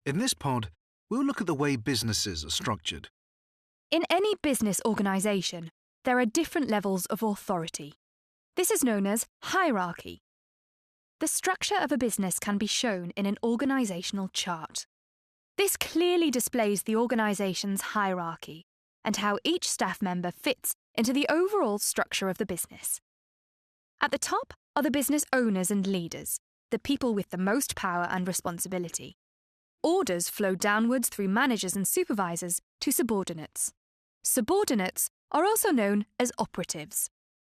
In this pod, we'll look at the way businesses are structured. In any business organisation, there are different levels of authority. This is known as hierarchy. The structure of a business can be shown in an organisational chart. This clearly displays the organisation's hierarchy and how each staff member fits into the overall structure of the business. At the top are the business owners and leaders, the people with the most power and responsibility. Orders flow downwards through managers and supervisors to subordinates. Subordinates are also known as operatives.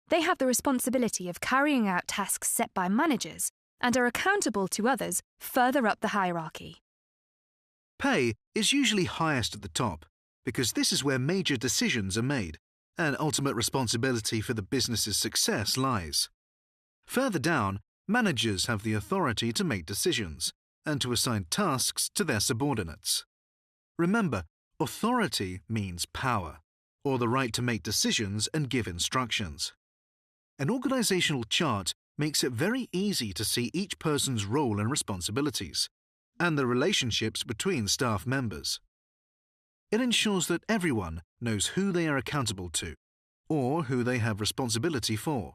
They have the responsibility of carrying out tasks set by managers and are accountable to others further up the hierarchy. Pay is usually highest at the top because this is where major decisions are made and ultimate responsibility for the business's success lies. Further down, managers have the authority to make decisions and to assign tasks to their subordinates. Remember, authority means power, or the right to make decisions and give instructions. An organisational chart makes it very easy to see each person's role and responsibilities, and the relationships between staff members. It ensures that everyone knows who they are accountable to, or who they have responsibility for.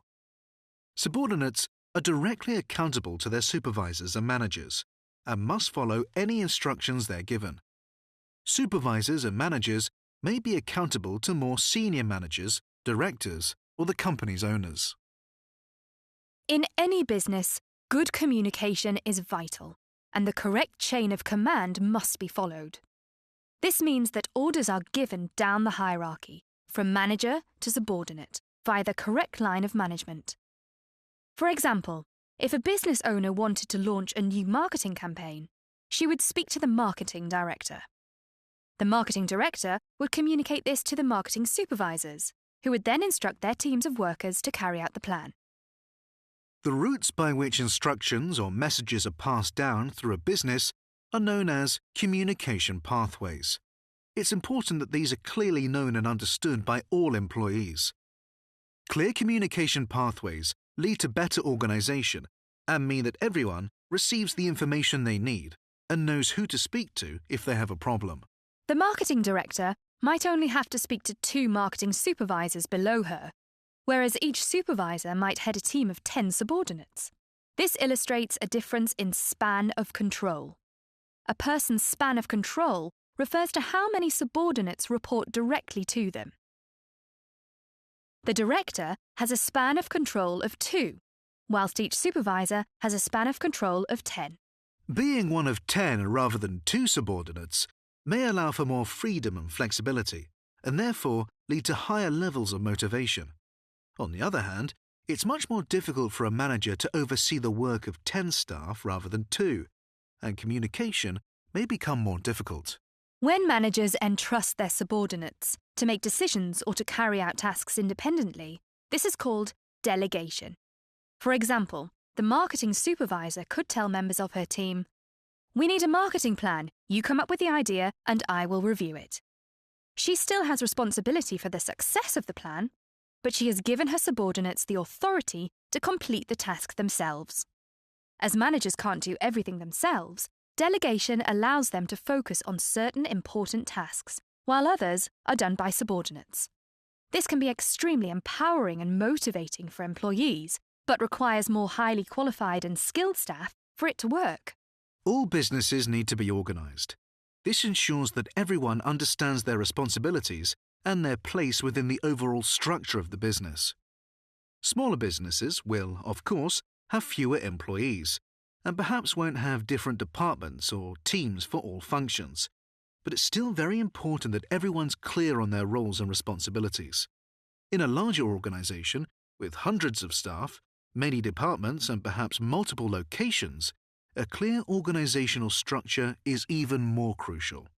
Subordinates are directly accountable to their supervisors and managers, and must follow any instructions they're given. Supervisors and managers may be accountable to more senior managers, directors, or the company's owners. In any business, good communication is vital, and the correct chain of command must be followed. This means that orders are given down the hierarchy, from manager to subordinate, via the correct line of management. For example, if a business owner wanted to launch a new marketing campaign, she would speak to the marketing director. The marketing director would communicate this to the marketing supervisors, who would then instruct their teams of workers to carry out the plan. The routes by which instructions or messages are passed down through a business are known as communication pathways. It's important that these are clearly known and understood by all employees. Clear communication pathways lead to better organisation and mean that everyone receives the information they need and knows who to speak to if they have a problem. The marketing director might only have to speak to 2 marketing supervisors below her, whereas each supervisor might head a team of 10 subordinates. This illustrates a difference in span of control. A person's span of control refers to how many subordinates report directly to them. The director has a span of control of 2, whilst each supervisor has a span of control of 10. Being one of 10 rather than 2 subordinates may allow for more freedom and flexibility, and therefore lead to higher levels of motivation. On the other hand, it's much more difficult for a manager to oversee the work of 10 staff rather than 2, and communication may become more difficult. When managers entrust their subordinates to make decisions or to carry out tasks independently, this is called delegation. For example, the marketing supervisor could tell members of her team, "We need a marketing plan. You come up with the idea and I will review it." She still has responsibility for the success of the plan, but she has given her subordinates the authority to complete the task themselves. As managers can't do everything themselves, delegation allows them to focus on certain important tasks, while others are done by subordinates. This can be extremely empowering and motivating for employees, but requires more highly qualified and skilled staff for it to work. All businesses need to be organised. This ensures that everyone understands their responsibilities and their place within the overall structure of the business. Smaller businesses will, of course, have fewer employees, and perhaps won't have different departments or teams for all functions, but it's still very important that everyone's clear on their roles and responsibilities. In a larger organisation, with hundreds of staff, many departments and perhaps multiple locations, a clear organisational structure is even more crucial.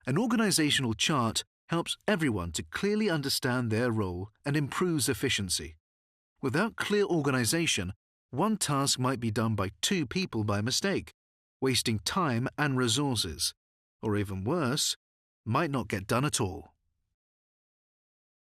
An organisational chart helps everyone to clearly understand their role and improves efficiency. Without clear organisation, one task might be done by 2 people by mistake, wasting time and resources, or even worse, might not get done at all.